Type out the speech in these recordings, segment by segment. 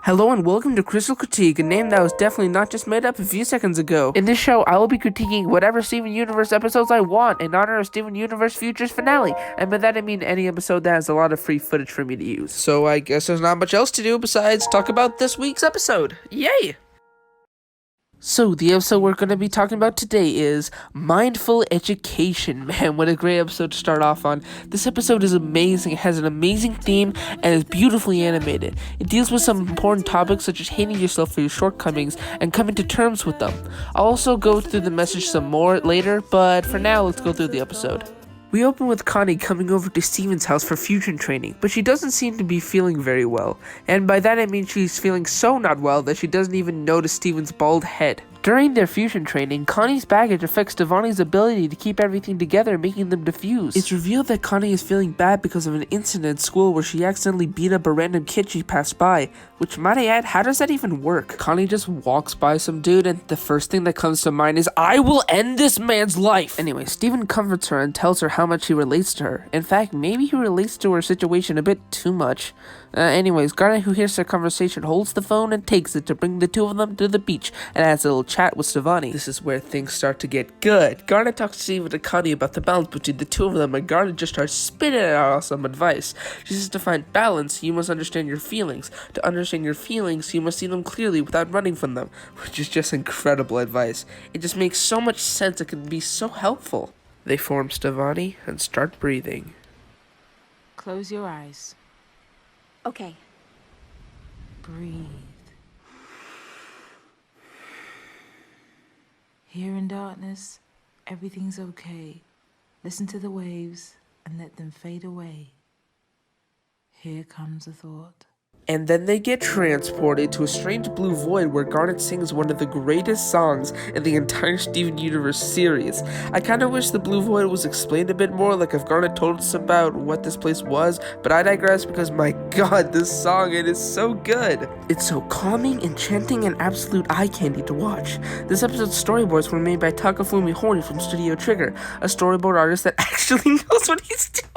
Hello and welcome to Crystal Critique, a name that was definitely not just made up a few seconds ago. In this show, I will be critiquing whatever Steven Universe episodes I want in honor of Steven Universe Future's finale, and by that I mean any episode that has a lot of free footage for me to use. So I guess there's not much else to do besides talk about this week's episode. Yay! So, the episode we're going to be talking about today is Mindful Education. Man, what a great episode to start off on. This episode is amazing. It has an amazing theme and is beautifully animated. It deals with some important topics such as hating yourself for your shortcomings and coming to terms with them. I'll also go through the message some more later, but for now, let's go through the episode. We open with Connie coming over to Steven's house for fusion training, but she doesn't seem to be feeling very well, and by that I mean she's feeling so not well that she doesn't even notice Steven's bald head. During their fusion training, Connie's baggage affects Devani's ability to keep everything together, making them diffuse. It's revealed that Connie is feeling bad because of an incident at school where she accidentally beat up a random kid she passed by, which, might I add, how does that even work? Connie just walks by some dude and the first thing that comes to mind is, I will end this man's life! Anyway, Steven comforts her and tells her how much he relates to her. In fact, maybe he relates to her situation a bit too much. Anyways, Garnet, who hears their conversation, holds the phone and takes it to bring the two of them to the beach and has a little chat with Devani. This is where things start to get good. Garnet talks to Steven and Connie about the balance between the two of them, and Garnet just starts spitting out some advice. She says to find balance, you must understand your feelings. To understand your feelings, you must see them clearly without running from them, which is just incredible advice. It just makes so much sense, it can be so helpful. They form Devani and start breathing. Close your eyes. Okay. Breathe. Here in darkness, everything's okay. Listen to the waves and let them fade away. Here comes a thought. And then they get transported to a strange blue void where Garnet sings one of the greatest songs in the entire Steven Universe series. I kinda wish the blue void was explained a bit more, like if Garnet told us about what this place was, but I digress because my god, this song, it is so good. It's so calming, enchanting, and absolute eye candy to watch. This episode's storyboards were made by Takafumi Hori from Studio Trigger, a storyboard artist that actually knows what he's doing.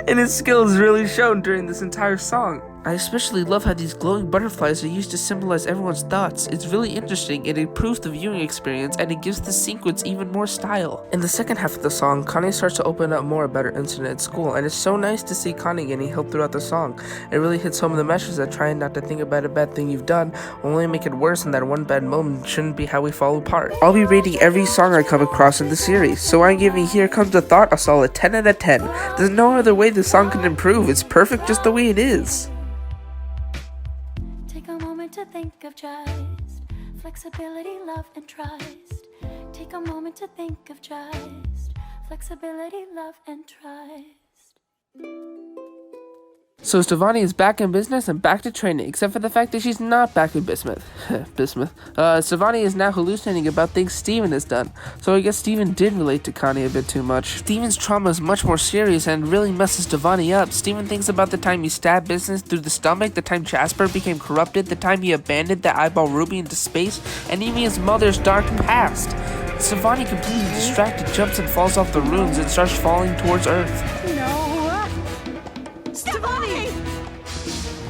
And his skill is really shown during this entire song. I especially love how these glowing butterflies are used to symbolize everyone's thoughts. It's really interesting, it improves the viewing experience, and it gives the sequence even more style. In the second half of the song, Connie starts to open up more about her incident at school, and it's so nice to see Connie getting help throughout the song. It really hits home the message that trying not to think about a bad thing you've done will only make it worse, and that one bad moment shouldn't be how we fall apart. I'll be rating every song I come across in the series, so I'm giving Here Comes a Thought a solid 10 out of 10. There's no other way the song can improve, it's perfect just the way it is. To think of just flexibility, love, and trust. Take a moment to think of just flexibility, love, and trust. So Devani is back in business and back to training, except for the fact that she's not back in Bismuth. Devani is now hallucinating about things Steven has done, so I guess Steven did relate to Connie a bit too much. Steven's trauma is much more serious and really messes Devani up. Steven thinks about the time he stabbed Business through the stomach, the time Jasper became corrupted, the time he abandoned the eyeball Ruby into space, and even his mother's dark past. Devani, completely distracted, jumps and falls off the runes and starts falling towards Earth.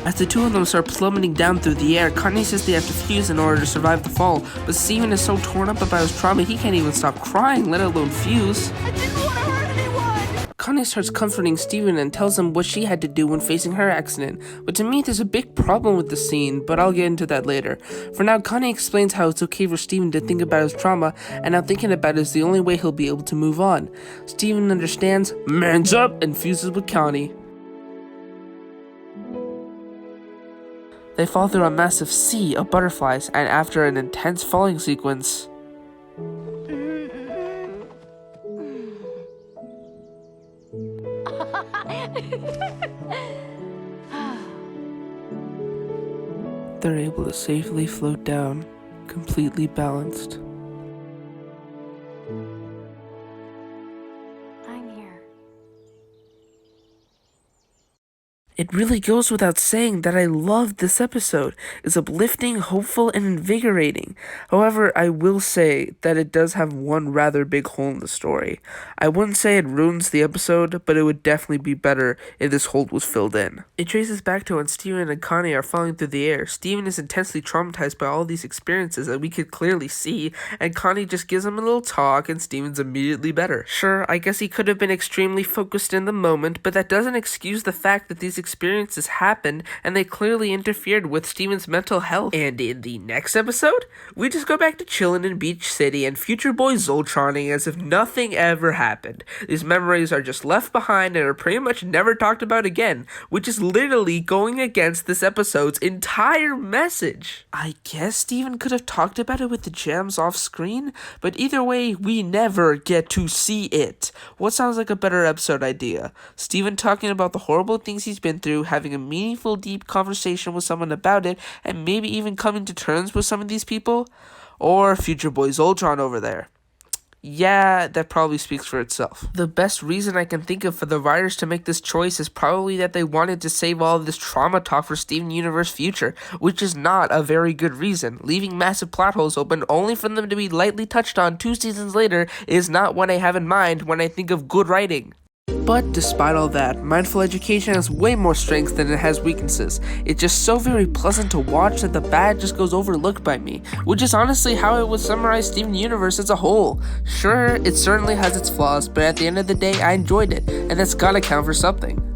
As the two of them start plummeting down through the air, Connie says they have to fuse in order to survive the fall, but Steven is so torn up about his trauma he can't even stop crying, let alone fuse. I didn't want to hurt anyone! Connie starts comforting Steven and tells him what she had to do when facing her accident, but to me there's a big problem with the scene, but I'll get into that later. For now, Connie explains how it's okay for Steven to think about his trauma, and how thinking about it is the only way he'll be able to move on. Steven understands, man's up, and fuses with Connie. They fall through a massive sea of butterflies, and after an intense falling sequence, they're able to safely float down, completely balanced. I'm here. It really goes without saying that I loved this episode. It's uplifting, hopeful, and invigorating. However, I will say that it does have one rather big hole in the story. I wouldn't say it ruins the episode, but it would definitely be better if this hole was filled in. It traces back to when Steven and Connie are falling through the air. Steven is intensely traumatized by all these experiences that we could clearly see, and Connie just gives him a little talk, and Steven's immediately better. Sure, I guess he could have been extremely focused in the moment, but that doesn't excuse the fact that these experiences happened, and they clearly interfered with Steven's mental health. And in the next episode, we just go back to chilling in Beach City and Future Boy Zoltroning as if nothing ever happened. These memories are just left behind and are pretty much never talked about again, which is literally going against this episode's entire message. I guess Steven could have talked about it with the gems off screen, but either way, we never get to see it. What sounds like a better episode idea? Steven talking about the horrible things he's been through, having a meaningful, deep conversation with someone about it, and maybe even coming to terms with some of these people? Or Future Boy Zoltron over there? Yeah, that probably speaks for itself. The best reason I can think of for the writers to make this choice is probably that they wanted to save all of this trauma talk for Steven Universe Future, which is not a very good reason. Leaving massive plot holes open only for them to be lightly touched on 2 seasons later is not what I have in mind when I think of good writing. But despite all that, Mindful Education has way more strengths than it has weaknesses. It's just so very pleasant to watch that the bad just goes overlooked by me, which is honestly how I would summarize Steven Universe as a whole. Sure, it certainly has its flaws, but at the end of the day, I enjoyed it, and that's gotta count for something.